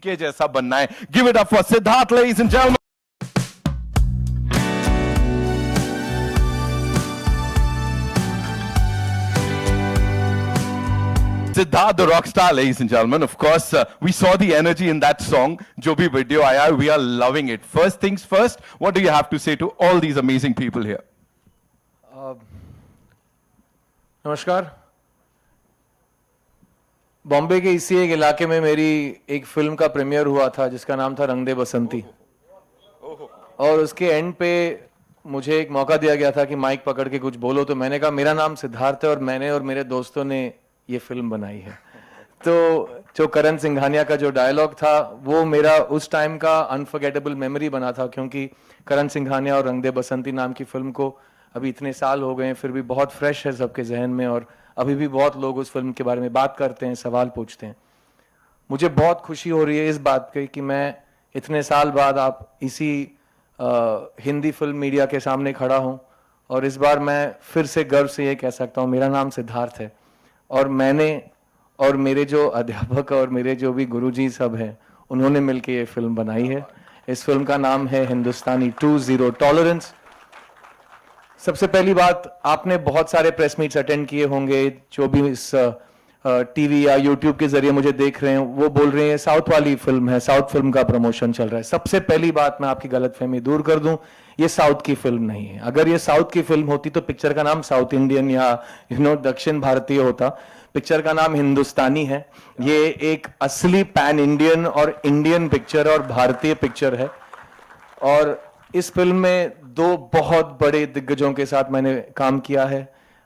के जैसा बनना है. Give it up for Siddharth, ladies and gentlemen. Siddharth the Rockstar, ladies and gentlemen. Of course, we saw the energy in that song. जो भी video आया, we are loving it. First things first, what do you have to say to all these amazing people here? नमस्कार. बॉम्बे के इसी एक इलाके में मेरी एक फिल्म का प्रीमियर हुआ था जिसका नाम था रंग दे बसंती. और उसके एंड पे मुझे एक मौका दिया गया था कि माइक पकड़ के कुछ बोलो. तो मैंने कहा मेरा नाम सिद्धार्थ है और मैंने और मेरे दोस्तों ने ये फिल्म बनाई है. तो जो करण सिंघानिया का जो डायलॉग था वो मेरा उस टाइम का अनफॉरगेटेबल मेमोरी बना था, क्योंकि करण सिंघानिया और रंग दे बसंती नाम की फिल्म को अभी इतने साल हो गए हैं फिर भी बहुत फ्रेश है सबके जहन में, और अभी भी बहुत लोग उस फिल्म के बारे में बात करते हैं, सवाल पूछते हैं. मुझे बहुत खुशी हो रही है इस बात की कि मैं इतने साल बाद आप इसी हिंदी फिल्म मीडिया के सामने खड़ा हूं, और इस बार मैं फिर से गर्व से ये कह सकता हूं मेरा नाम सिद्धार्थ है. और मैंने और मेरे जो अध्यापक और मेरे जो भी गुरुजी सब हैं उन्होंने मिलकर ये फिल्म बनाई है. इस फिल्म का नाम है हिंदुस्तानी 2 0 टॉलरेंस. सबसे पहली बात, आपने बहुत सारे प्रेस मीट्स अटेंड किए होंगे. जो भी इस टीवी या यूट्यूब के जरिए मुझे देख रहे हैं वो बोल रहे हैं साउथ वाली फिल्म है, साउथ फिल्म का प्रमोशन चल रहा है. सबसे पहली बात मैं आपकी गलतफहमी दूर कर दूं, ये साउथ की फिल्म नहीं है. अगर ये साउथ की फिल्म होती तो पिक्चर का नाम साउथ इंडियन या दक्षिण भारतीय होता. पिक्चर का नाम हिंदुस्तानी है. ये एक असली पैन इंडियन और इंडियन पिक्चर और भारतीय पिक्चर है. और इस फिल्म में दो बहुत बड़े दिग्गजों के साथ मैंने काम किया है.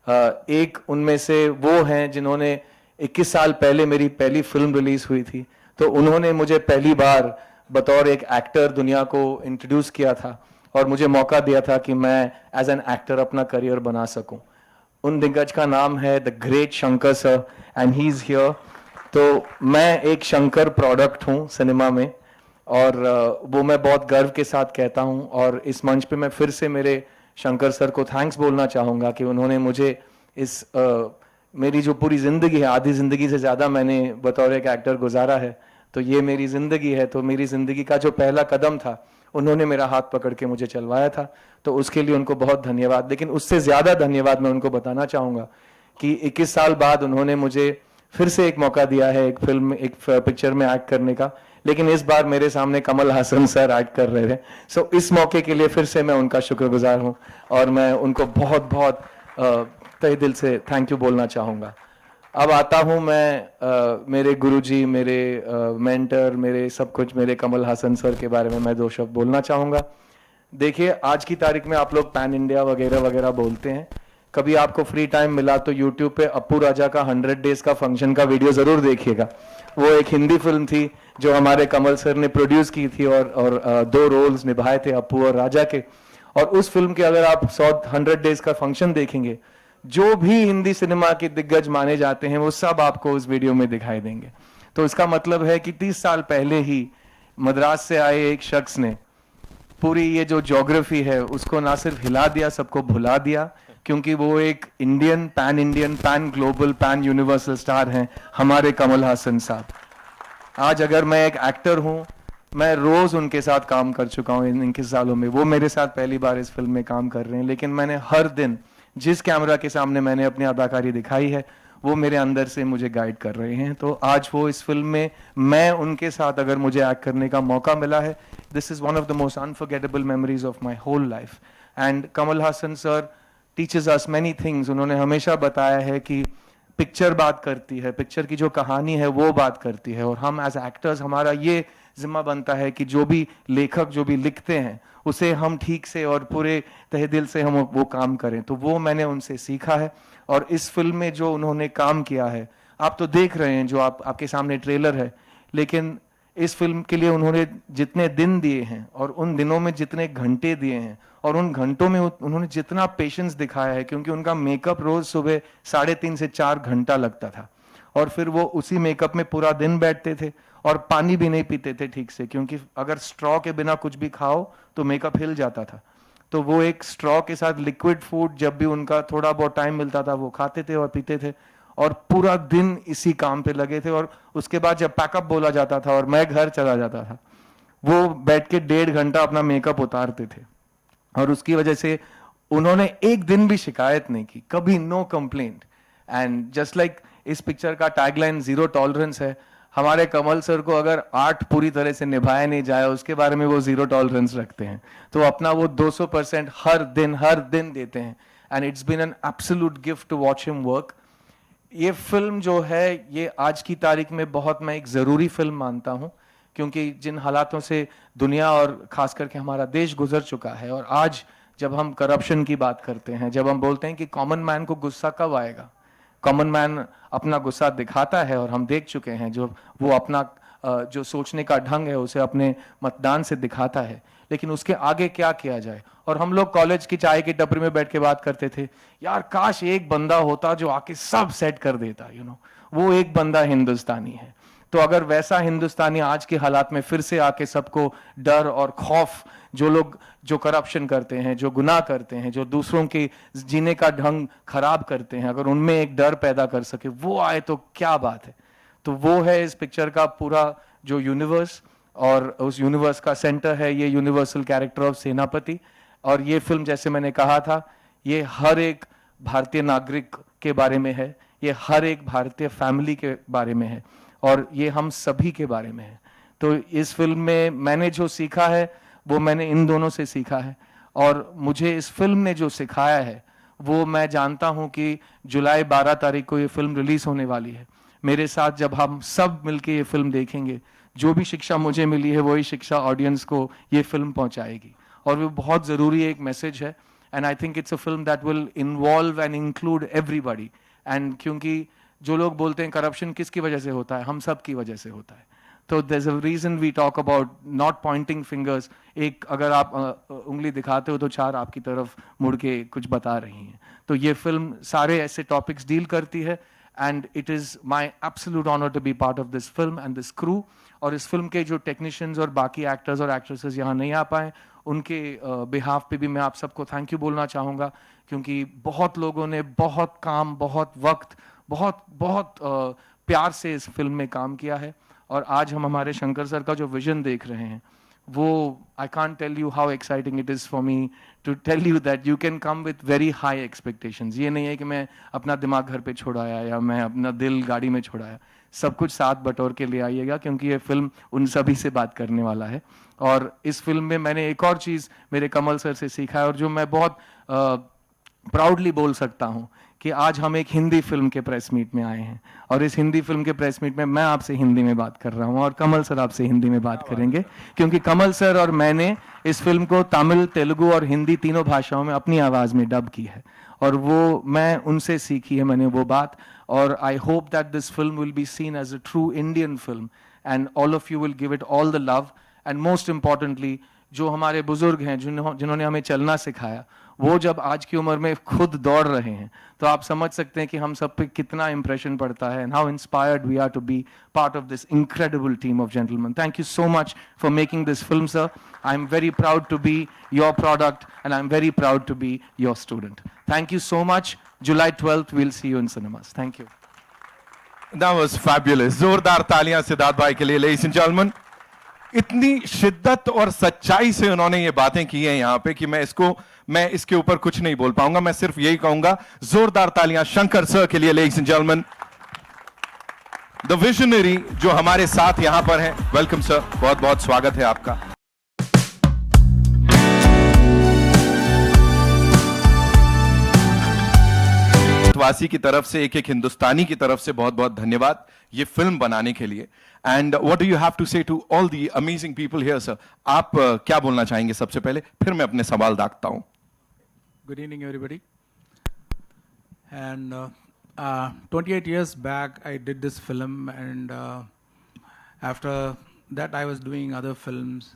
एक उनमें से वो हैं जिन्होंने 21 साल पहले मेरी पहली फिल्म रिलीज हुई थी, तो उन्होंने मुझे पहली बार बतौर एक एक्टर दुनिया को इंट्रोड्यूस किया था और मुझे मौका दिया था कि मैं एज एन एक्टर अपना करियर बना सकूं. उन दिग्गज का नाम है the great Shankar sir, and he is here. तो मैं एक शंकर प्रोडक्ट हूं सिनेमा में, और वो मैं बहुत गर्व के साथ कहता हूं. और इस मंच पे मैं फिर से मेरे शंकर सर को थैंक्स बोलना चाहूंगा कि उन्होंने मुझे इस मेरी जो पूरी जिंदगी है, आधी जिंदगी से ज्यादा मैंने बतौर एक एक्टर गुजारा है, तो ये मेरी जिंदगी है. तो मेरी जिंदगी का जो पहला कदम था उन्होंने मेरा हाथ पकड़ के मुझे चलवाया था, तो उसके लिए उनको बहुत धन्यवाद. लेकिन उससे ज्यादा धन्यवाद मैं उनको बताना चाहूंगा कि 21 साल बाद उन्होंने मुझे फिर से एक मौका दिया है एक पिक्चर में एक्ट करने का. लेकिन इस बार मेरे सामने कमल हासन सर एक्ट कर रहे थे. सो इस मौके के लिए फिर से मैं उनका शुक्रगुजार हूं और मैं उनको बहुत बहुत तहे दिल से थैंक यू बोलना चाहूंगा. अब आता हूं मैं मेरे गुरुजी, मेरे मेंटर, मेरे सब कुछ, मेरे कमल हासन सर के बारे में मैं दो शब्द बोलना चाहूंगा. देखिए, आज की तारीख में आप लोग पैन इंडिया वगैरह वगैरह बोलते हैं. कभी आपको फ्री टाइम मिला तो यूट्यूब पे अप्पू राजा का 100 डेज का फंक्शन का वीडियो जरूर देखिएगा. वो एक हिंदी फिल्म थी जो हमारे कमल सर ने प्रोड्यूस की थी, और 2 रोल्स निभाए थे अप्पू और राजा के. और उस फिल्म के अगर आप 100 डेज का फंक्शन देखेंगे, जो भी हिंदी सिनेमा के दिग्गज माने जाते हैं वो सब आपको उस वीडियो में दिखाई देंगे. तो इसका मतलब है कि 30 साल पहले ही मद्रास से आए एक शख्स ने पूरी ये जो ज्योग्राफी है उसको ना सिर्फ हिला दिया, सबको भुला दिया, क्योंकि वो एक Indian, pan global, pan universal star हैं हमारे कमल हासन साहब. आज अगर मैं एक एक्टर हूं, मैं रोज उनके साथ काम कर चुका हूं इनके सालों में. वो मेरे साथ पहली बार इस फिल्म में काम कर रहे हैं, लेकिन मैंने हर दिन जिस कैमरा के सामने मैंने अपनी अदाकारी दिखाई है वो मेरे अंदर से मुझे गाइड कर रहे हैं. तो आज वो इस फिल्म में मैं उनके साथ अगर मुझे एक्ट करने का मौका मिला है, this is one of the most unforgettable memories of my whole life. And Kamal Haasan sir teaches us many things. उन्होंने हमेशा बताया है कि पिक्चर बात करती है, पिक्चर की जो कहानी है वो बात करती है, और हम एज एक्टर्स हमारा ये जिम्मा बनता है कि जो भी लेखक जो भी लिखते हैं उसे हम ठीक से और पूरे तहे दिल से हम वो काम करें. तो वो मैंने उनसे सीखा है. और इस फिल्म में जो उन्होंने काम किया है आप तो देख रहे हैं, जो आपके सामने ट्रेलर है, लेकिन इस फिल्म के लिए उन्होंने जितने दिन दिए हैं और उन दिनों में जितने घंटे दिए हैं और उन घंटों में उन्होंने जितना पेशेंस दिखाया है, क्योंकि उनका मेकअप रोज सुबह 3.5 से 4 घंटा लगता था, और फिर वो उसी मेकअप में पूरा दिन बैठते थे और पानी भी नहीं पीते थे ठीक से, क्योंकि अगर स्ट्रॉ के बिना कुछ भी खाओ तो मेकअप हिल जाता था. तो वो एक स्ट्रॉ के साथ लिक्विड फूड जब भी उनका थोड़ा बहुत टाइम मिलता था वो खाते थे और पीते थे. और पूरा दिन इसी काम पे लगे थे। और उसके बाद जब पैकअप बोला जाता था और मैं घर चला जाता था, वो बैठ के 1.5 घंटा अपना मेकअप उतारते थे। और उसकी वजह से उन्होंने एक दिन भी शिकायत नहीं की, कभी no complaint. And just like इस पिक्चर का टैगलाइन जीरो टॉलरेंस है, हमारे कमल सर को अगर आर्ट पूरी तरह से निभाया नहीं जाए उसके बारे में वो जीरो टॉलरेंस रखते हैं। तो अपना वो 200% हर दिन देते हैं। And it's been an absolute gift to watch him work. ये फिल्म जो है ये आज की तारीख में बहुत मैं एक ज़रूरी फिल्म मानता हूँ, क्योंकि जिन हालातों से दुनिया और खास करके हमारा देश गुजर चुका है, और आज जब हम करप्शन की बात करते हैं, जब हम बोलते हैं कि कॉमन मैन को गुस्सा कब आएगा, कॉमन मैन अपना गुस्सा दिखाता है और हम देख चुके हैं जो वो अपना जो सोचने का ढंग है उसे अपने मतदान से दिखाता है, लेकिन उसके आगे क्या किया जाए। और हम लोग कॉलेज की चाय की टपरी में बैठ के बात करते थे, यार काश एक बंदा होता जो आके सब सेट कर देता, वो एक बंदा हिंदुस्तानी है। तो अगर वैसा हिंदुस्तानी आज के हालात में फिर से आके सबको डर और खौफ, जो लोग जो करप्शन करते हैं, जो गुनाह करते हैं, जो दूसरों के जीने का ढंग खराब करते हैं, अगर उनमें एक डर पैदा कर सके वो आए तो क्या बात है। तो वो है इस पिक्चर का पूरा जो यूनिवर्स, और उस यूनिवर्स का सेंटर है ये यूनिवर्सल कैरेक्टर ऑफ सेनापति। और ये फिल्म जैसे मैंने कहा था, ये हर एक भारतीय नागरिक के बारे में है, ये हर एक भारतीय फैमिली के बारे में है, और ये हम सभी के बारे में है। तो इस फिल्म में मैंने जो सीखा है वो मैंने इन दोनों से सीखा है, और मुझे इस फिल्म ने जो सिखाया है वो मैं जानता हूं कि जुलाई 12 तारीख को ये फिल्म रिलीज होने वाली है। मेरे साथ जब हम सब मिलके ये फिल्म देखेंगे, जो भी शिक्षा मुझे मिली है वही शिक्षा ऑडियंस को ये फिल्म पहुंचाएगी, और वो बहुत ज़रूरी एक मैसेज है। And I think it's a film that will involve and include everybody. And क्योंकि जो लोग बोलते हैं करप्शन किसकी वजह से होता है, हम सब की वजह से होता है। तो there's a reason we talk about not pointing fingers। एक अगर आप उंगली दिखाते हो तो 4 आपकी तरफ मुड़ के कुछ बता रही हैं। तो ये फिल्म सारे ऐसे टॉपिक्स डील करती है, and it is my absolute honour to be part of this film and this crew. और इस फिल्म के जो टेक्नीशियंस और बाकी एक्टर्स और एक्ट्रेसेस यहाँ नहीं आ पाए, उनके बिहाफ पे भी मैं आप सबको थैंक यू बोलना चाहूँगा, क्योंकि बहुत लोगों ने बहुत काम, बहुत वक्त, बहुत बहुत प्यार से इस फिल्म में काम किया है। और आज हम हमारे शंकर सर का जो विजन देख रहे हैं, वो I can't tell you how exciting it is for me to tell you that you can come with very high expectations. ये नहीं है कि मैं अपना दिमाग घर पे छोड़ाया या मैं अपना दिल गाड़ी में छोड़ाया, सब कुछ साथ बटोर के ले आइएगा, क्योंकि ये फिल्म उन सभी से बात करने वाला है। और इस फिल्म में मैंने एक और चीज़ मेरे कमल सर से सीखा है, और जो मैं बहुत प्राउडली बोल सकता हूँ कि आज हम एक हिंदी फिल्म के प्रेस मीट में आए हैं, और इस हिंदी फिल्म के प्रेस मीट में मैं आपसे हिंदी में बात कर रहा हूँ और कमल सर आपसे हिंदी में बात करेंगे, क्योंकि कमल सर और मैंने इस फिल्म को तमिल, तेलुगु और हिंदी तीनों भाषाओं में अपनी आवाज़ में डब की है, और वो मैं उनसे सीखी है मैंने वो बात। और I hope that this film will be seen as a true Indian film, and all of you will give it all the love. And most importantly जो हमारे बुजुर्ग हैं जिन्होंने हमें चलना सिखाया, वो जब आज की उम्र में खुद दौड़ रहे हैं, तो आप समझ सकते हैं कि हम सब पे कितना इंप्रेशन पड़ता है, and how inspired we are to be part of this incredible team of gentleman. Thank you so much for making this film sir. I am very proud to be your product, and I am very proud to be your student. Thank you so much. July 12th we'll see you in cinemas. Thank you. That was fabulous. जोरदार तालियां सिद्धार्थ भाई के लिए, ladies and gentlemen। इतनी शिद्दत और सच्चाई से उन्होंने ये बातें की हैं यहाँ पे कि मैं इसके ऊपर कुछ नहीं बोल पाऊंगा। मैं सिर्फ यही कहूंगा, जोरदार तालियां शंकर सर के लिए, ladies and gentlemen। The visionary जो हमारे साथ यहां पर हैं, वेलकम सर, बहुत बहुत स्वागत है आपका। वासी की तरफ से, एक हिंदुस्तानी की तरफ से बहुत बहुत धन्यवाद ये फिल्म बनाने के लिए। And what do you have to say to all the amazing people here sir? आप क्या बोलना चाहेंगे सबसे पहले, फिर मैं अपने सवाल दागता हूं। Good evening everybody. And 28 years back I did this film, and after that I was doing other films.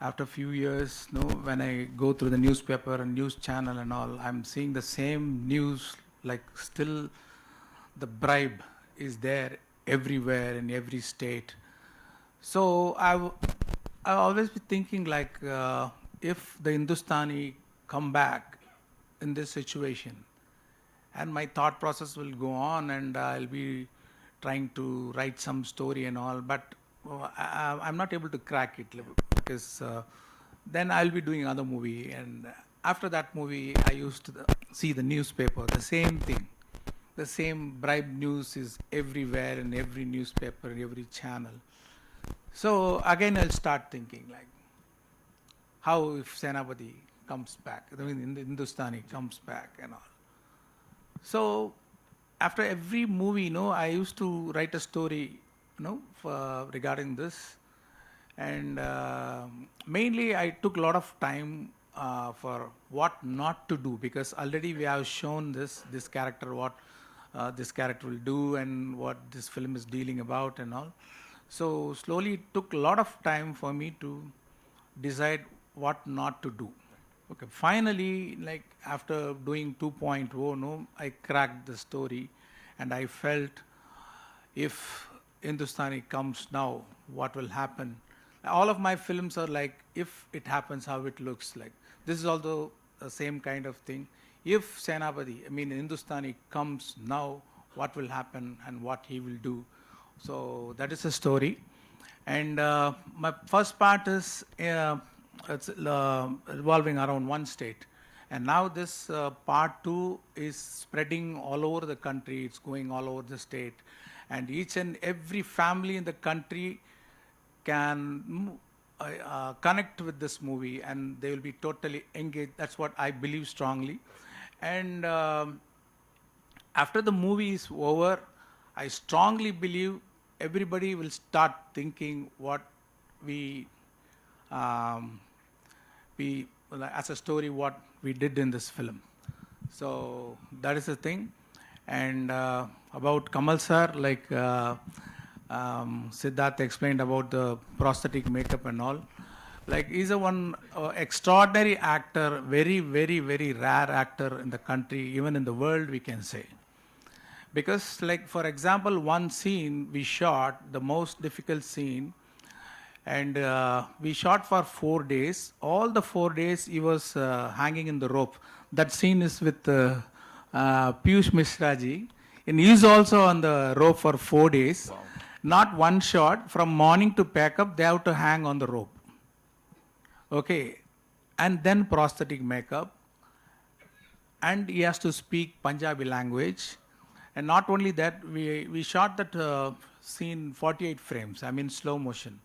After a few years, when I go through the newspaper and news channel and all, I'm seeing the same news, like still the bribe is there everywhere in every state. So I always be thinking like, if the Hindustani come back in this situation and my thought process will go on, and I'll be trying to write some story and all, but I'm not able to crack it because then I'll be doing another movie, and after that movie, I used to see the newspaper, the same thing. The same bribe news is everywhere in every newspaper, every channel. So again, I'll start thinking like, how if Senapati comes back, I mean, Hindustani comes back and all. So after every movie, I used to write a story, regarding this, and mainly I took a lot of time for what not to do, because already we have shown this character, what this character will do and what this film is dealing about and all. So slowly it took a lot of time for me to decide what not to do. Okay, finally, like after doing 2.0, I cracked the story, and I felt if Hindustani comes now, what will happen? All of my films are like, if it happens, how it looks like. This is also the same kind of thing. If Senapati, I mean Hindustani comes now, what will happen and what he will do? So that is the story. And my first part is it's revolving around one state. And now this part 2 is spreading all over the country. It's going all over the state. And each and every family in the country can connect with this movie, and they will be totally engaged. That's what I believe strongly. And after the movie is over, I strongly believe everybody will start thinking what we as a story, what we did in this film. So that is the thing. And about Kamal sir, like Siddharth explained about the prosthetic makeup and all. Like he's a one extraordinary actor, very, very, very rare actor in the country, even in the world, we can say. Because, like for example, one scene we shot, the most difficult scene, and we shot for 4 days. All the 4 days he was hanging in the rope. That scene is with Piyush Mishra ji, and he is also on the rope for 4 days. Wow. Not one shot. From morning to pack up, they have to hang on the rope. Okay, and then prosthetic makeup, and he has to speak Punjabi language. And not only that, we shot that scene 48 frames, I mean slow motion.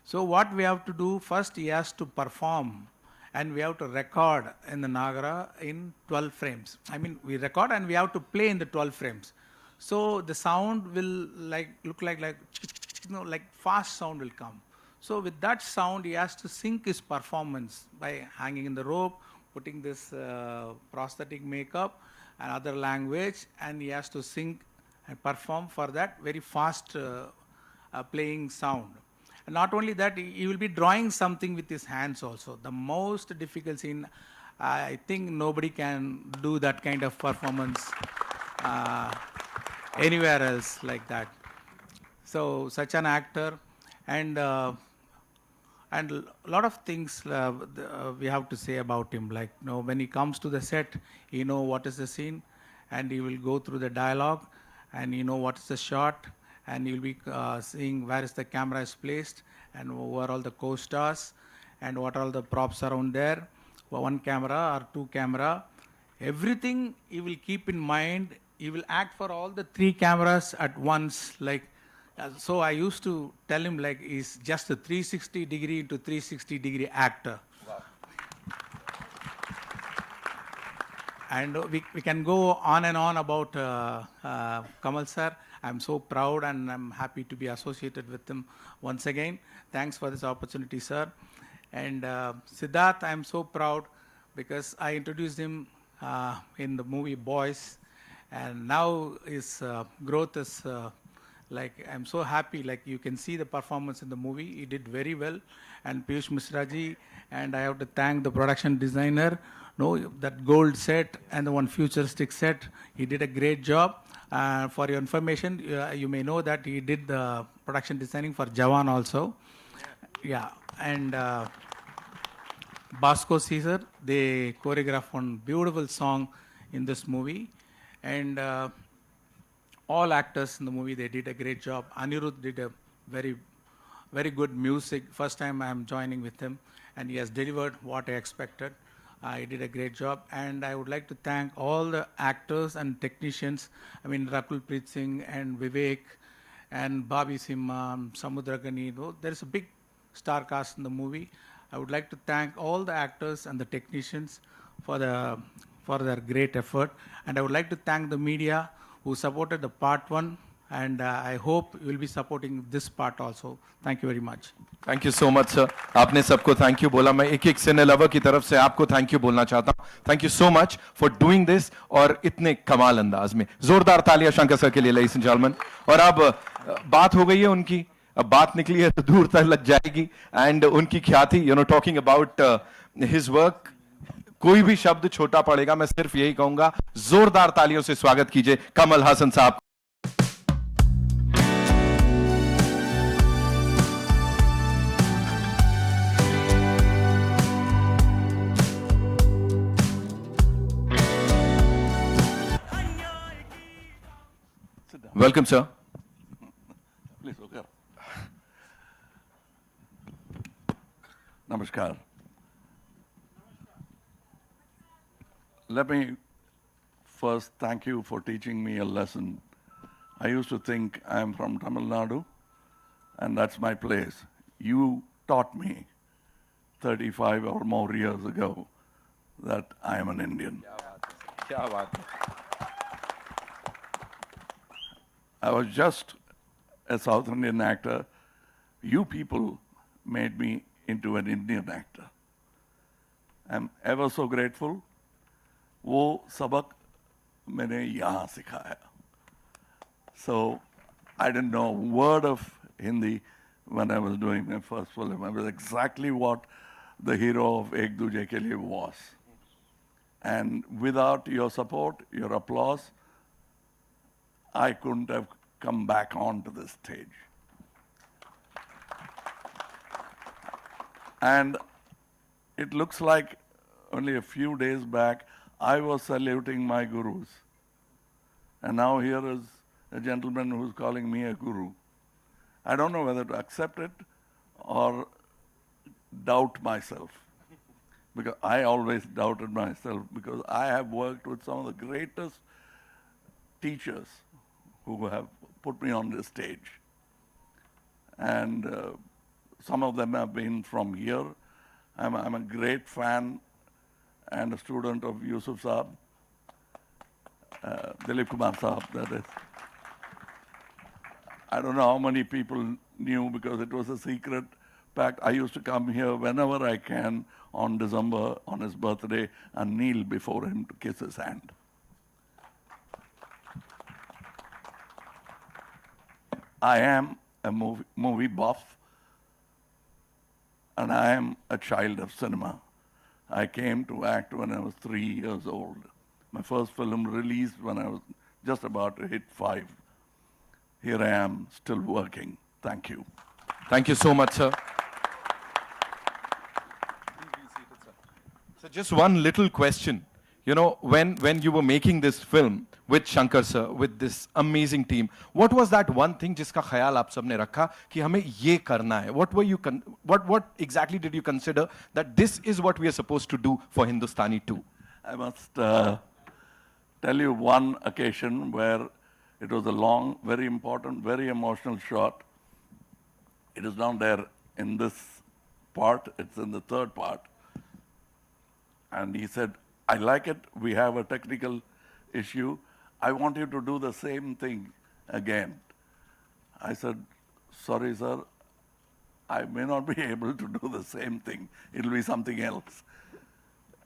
So what we have to do, first he has to perform, and we have to record in the Nagara in 12 frames. I mean, we record and we have to play in the 12 frames. So the sound will look like fast sound will come. So with that sound, he has to sync his performance by hanging in the rope, putting this prosthetic makeup and other language, and he has to sync and perform for that very fast playing sound. And not only that, he will be drawing something with his hands also. The most difficult scene, I think nobody can do that kind of performance anywhere else like that. So such an actor, and a lot of things we have to say about him. Like, when he comes to the set, he know what is the scene, and he will go through the dialogue, and he know what is the shot, and he will be seeing where is the camera is placed, and who are all the co-stars, and what are all the props around there, one camera or two camera. Everything he will keep in mind. He will act for all the 3 cameras at once. So I used to tell him he's just a 360 degree into 360 degree actor. Wow. And we can go on and on about Kamal sir. I'm so proud and I'm happy to be associated with him once again. Thanks for this opportunity, sir. And Siddharth, I'm so proud because I introduced him in the movie Boys, and now his growth is I'm so happy. You can see the performance in the movie. He did very well. And Piyush Mishra ji, and I have to thank the production designer. That gold set and the one futuristic set, he did a great job. For your information, you may know that he did the production designing for Jawan also. Yeah, and Basco Caesar, they choreographed one beautiful song in this movie. And all actors in the movie, they did a great job. Anirudh did a very, very good music. First time I'm joining with him, and he has delivered what I expected. He did a great job, and I would like to thank all the actors and technicians. I mean, Rakul Preet Singh and Vivek and Bobby Simha, Samudragani. There is a big star cast in the movie. I would like to thank all the actors and the technicians for their great effort, and I would like to thank the media who supported the part one, and I hope you will be supporting this part also. Thank you very much. Thank you so much sir. आपने सबको thank you बोला. मैं एक एक सिने lover की तरफ से आपको थैंक यू बोलना चाहता हूं. Thank you so much for doing this और इतने कमाल अंदाज में. जोरदार तालियां शंकर सर के लिए, लेडीज एंड जेंटलमैन. और अब बात हो गई है उनकी, अब बात निकली है तो दूर तक लग जाएगी. एंड उनकी ख्याति, you know, talking about his work, कोई भी शब्द छोटा पड़ेगा. मैं सिर्फ यही कहूंगा, जोरदार तालियों से स्वागत कीजिए कमल हासन साहब. Welcome sir. Please look up. Namaskar. Let me first thank you for teaching me a lesson. I used to think I'm from Tamil Nadu and that's my place. You taught me 35 or more years ago that I am an Indian. क्या बात है. I was just a South Indian actor. You people made me into an Indian actor. I'm ever so grateful. वो सबक मैंने यहाँ सिखाया. So I didn't know a word of Hindi when I was doing my first film. I was exactly what the hero of Ek Duje Ke Liye was. And without your support, your applause, I couldn't have come back onto the stage. And it looks like only a few days back, I was saluting my gurus. And now here is a gentleman who's calling me a guru. I don't know whether to accept it or doubt myself. Because I always doubted myself because I have worked with some of the greatest teachers who have put me on this stage. And some of them have been from here. I'm a great fan and a student of Yusuf Saab, Dilip Kumar Saab, that is. I don't know how many people knew because it was a secret pact. I used to come here whenever I can on December, on his birthday, and kneel before him to kiss his hand. I am a movie buff, and I am a child of cinema. I came to act when I was 3 years old. My first film released when I was just about to hit 5. Here I am, still working. Thank you. Thank you so much, sir. So just one little question. You know, when you were making this film with Shankar sir, with this amazing team, what was that one thing जिसका ख्याल आप सबने रखा कि हमें ये करना है? What exactly did you consider that this is what we are supposed to do for Hindustani 2? I must tell you one occasion where it was a long, very important, very emotional shot. It is down there in this part. It's in the third part. And he said, I like it. We have a technical issue. I want you to do the same thing again. I said, sorry, sir. I may not be able to do the same thing. It'll be something else.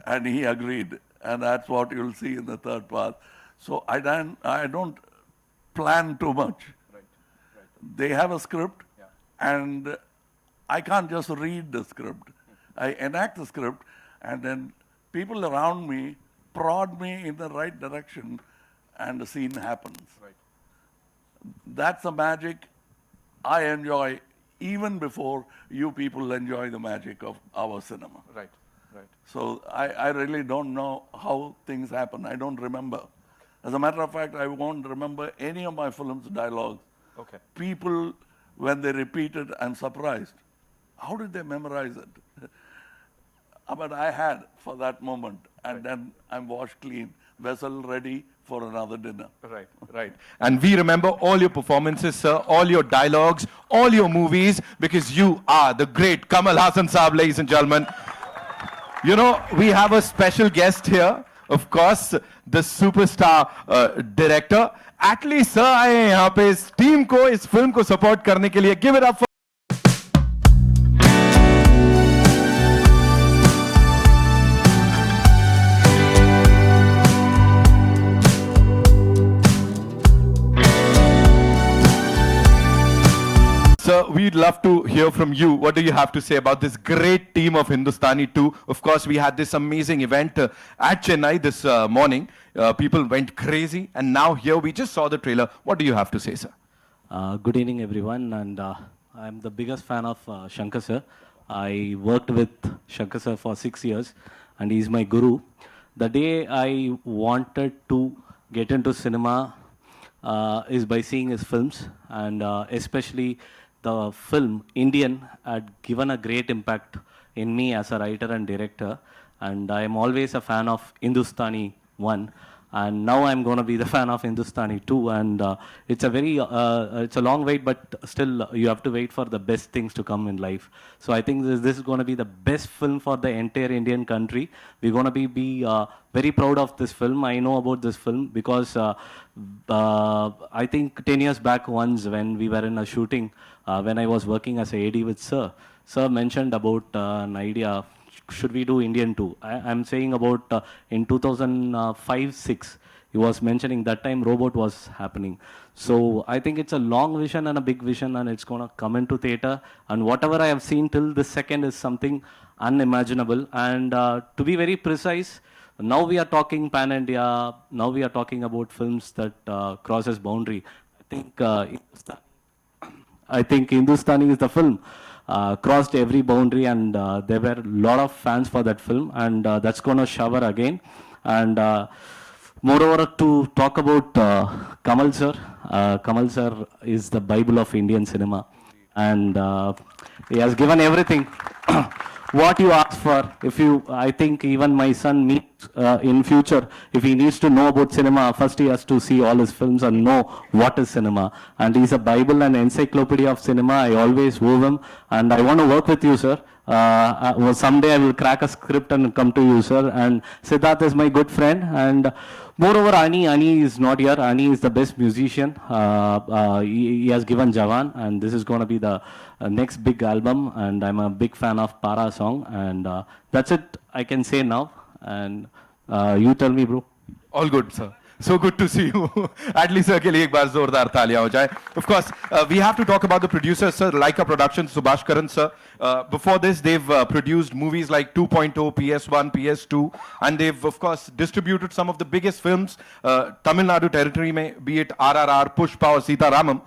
And he agreed. And that's what you'll see in the third part. So I don't plan too much. Right. They have a script, and I can't just read the script. I enact the script, and then people around me prod me in the right direction, and the scene happens. Right. That's the magic I enjoy even before you people enjoy the magic of our cinema. Right. Right. So I really don't know how things happen. I don't remember. As a matter of fact, I won't remember any of my films' dialogues. Okay. People, when they repeat it, I'm surprised. How did they memorize it? But I had for that moment, and then I'm washed clean, vessel ready for another dinner. Right, right. And we remember all your performances, sir, all your dialogues, all your movies, because you are the great Kamal Hassan Saab, ladies and gentlemen. You know, we have a special guest here, of course, the superstar director. Atlee sir आए हैं यहाँ पे इस team को, इस film को support करने के लिए. Give it up for Sir, we'd love to hear from you. What do you have to say about this great team of Hindustani 2? Of course, we had this amazing event at Chennai this morning. People went crazy, and now here we just saw the trailer. What do you have to say, sir? Good evening, everyone, and I'm the biggest fan of Shankar sir. I worked with Shankar sir for 6 years, and he's my guru. The day I wanted to get into cinema is by seeing his films, and especially the film Indian had given a great impact in me as a writer and director, and I am always a fan of Hindustani 1, and now I'm going to be the fan of Hindustani 2, and it's a long wait, but still you have to wait for the best things to come in life. So I think this is going to be the best film for the entire Indian country. We're going to be very proud of this film. I know about this film because I think 10 years back once when we were in a shooting, when I was working as a AD with Sir, Sir mentioned about an idea, should we do Indian 2? I'm saying about in 2005-6, he was mentioning that time robot was happening. So I think it's a long vision and a big vision, and it's going to come into theater. And whatever I have seen till this second is something unimaginable. And to be very precise, now we are talking pan-India, now we are talking about films that crosses boundary. I think Hindustani is the film. Crossed every boundary, and there were a lot of fans for that film, and that's going to shower again. And moreover, to talk about Kamal sir is the Bible of Indian cinema, and he has given everything. What you ask for. I think even my son needs in future, if he needs to know about cinema, first he has to see all his films and know what is cinema. And he's a Bible and encyclopedia of cinema. I always owe him, and I want to work with you, sir. Someday I will crack a script and come to you, sir. And Siddharth is my good friend, and moreover, Ani is not here. Ani is the best musician. He has given Jawan, and this is going to be the next big album, and I'm a big fan of Para song, and that's it I can say now. And you tell me, bro. All good, sir. So good to see you. Atlee sir के लिए एक बार जोरदार तालियां हो जाए. Of course, we have to talk about the producers, sir. Laika Productions, Subhash Karan sir. Before this, they've produced movies like 2.0, PS1, PS2, and they've of course distributed some of the biggest films, Tamil Nadu territory mein, be it RRR, Pushpa or Sita Ramam.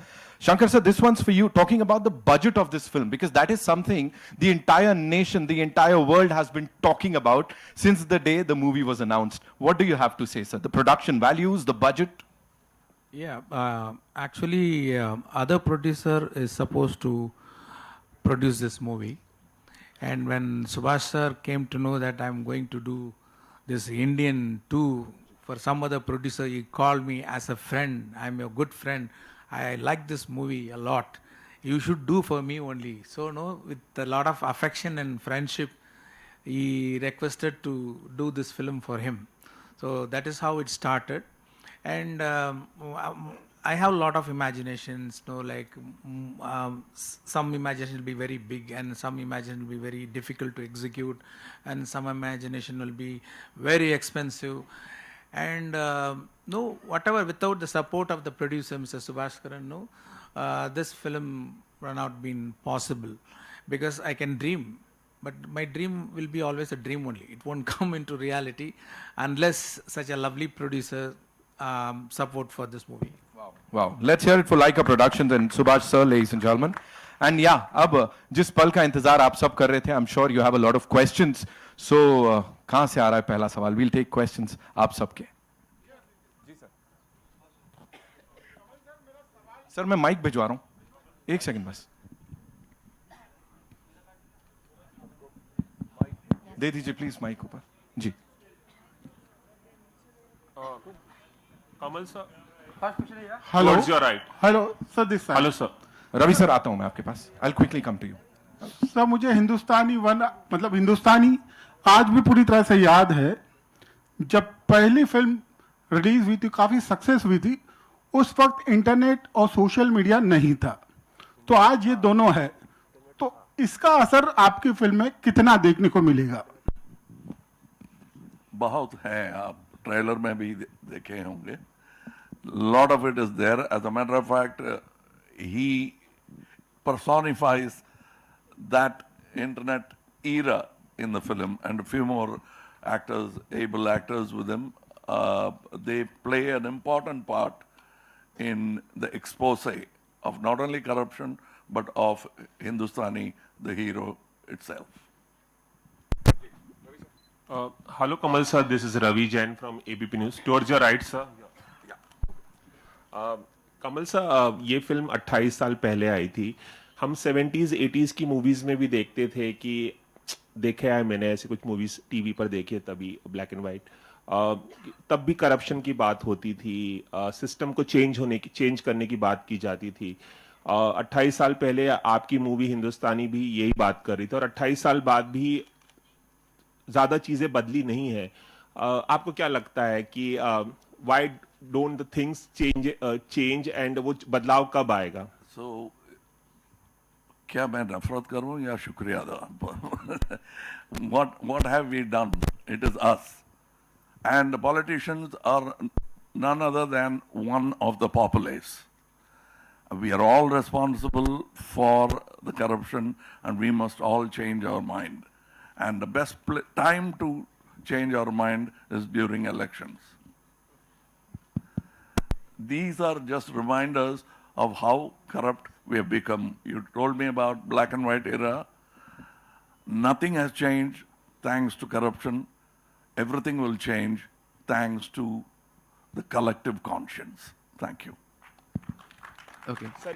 Shankar sir, this one's for you, talking about the budget of this film, because that is something the entire nation, the entire world has been talking about since the day the movie was announced. What do you have to say, sir? The production values, the budget? Yeah, actually, other producer is supposed to produce this movie. And when Subhash sir came to know that I'm going to do this Indian 2 for some other producer, he called me as a friend. I'm your good friend. I like this movie a lot. You should do for me only. So, no, with a lot of affection and friendship, he requested to do this film for him. So that is how it started. And I have a lot of imaginations, some imagination will be very big and some imagination will be very difficult to execute, and some imagination will be very expensive. And whatever, without the support of the producer, Mr. Subhash Karan, this film would not been possible, because I can dream, but my dream will be always a dream only. It won't come into reality unless such a lovely producer support for this movie. Wow. Let's hear it for Laika Productions and Subhash sir, ladies and gentlemen. And yeah, अब जिस पल का इंतजार आप सब कर रहे थे, I'm sure you have a lot of questions. So कहाँ से आ रहा है पहला सवाल? We'll take questions आप सबके. सर मैं माइक भिजवा रहा हूं, एक सेकंड बस दे दीजिए प्लीज माइक ऊपर जी। Kamal sir, Hello. towards your right. Hello, sir, this side. Hello sir. Ravi sir आता हूं मैं आपके पास, I will quickly come to you. Sir मुझे हिंदुस्तानी वन मतलब हिंदुस्तानी आज भी पूरी तरह से याद है। जब पहली फिल्म रिलीज हुई थी, काफी सक्सेस हुई थी, उस वक्त इंटरनेट और सोशल मीडिया नहीं था, तो आज ये दोनों है, तो इसका असर आपकी फिल्म में कितना देखने को मिलेगा? बहुत है, आप ट्रेलर में भी देखे होंगे। Lot of it is there. As a matter of fact, he personifies that internet era in the film, and a few more actors, able actors with him. They play an important part in the expose of not only corruption but of Hindustani, the hero itself. Hello Kamal sir, this is Ravi Jain from ABP News. Towards your right sir. Kamal sir, ये film 28 साल पहले आई थी। हम 70s 80s की movies में भी देखते थे कि देखे है, मैंने ऐसे कुछ मूवीज टीवी पर देखे, तभी ब्लैक एंड वाइट, तब भी करप्शन की बात होती थी, सिस्टम को चेंज करने की बात की जाती थी। 28 साल पहले आपकी मूवी हिंदुस्तानी भी यही बात कर रही थी, और 28 साल बाद भी ज्यादा चीजें बदली नहीं है। आपको क्या लगता है कि why don't the things change and वो बदलाव कब आएगा? So, क्या मैं नफरत करूं या शुक्रिया अदा? What have we done? It is us. And the politicians are none other than one of the populace. We are all responsible for the corruption, and we must all change our mind. And the best time to change our mind is during elections. These are just reminders of how corrupt we have become. You told me about black and white era. Nothing has changed thanks to corruption. Everything will change thanks to the collective conscience. Thank you. Okay.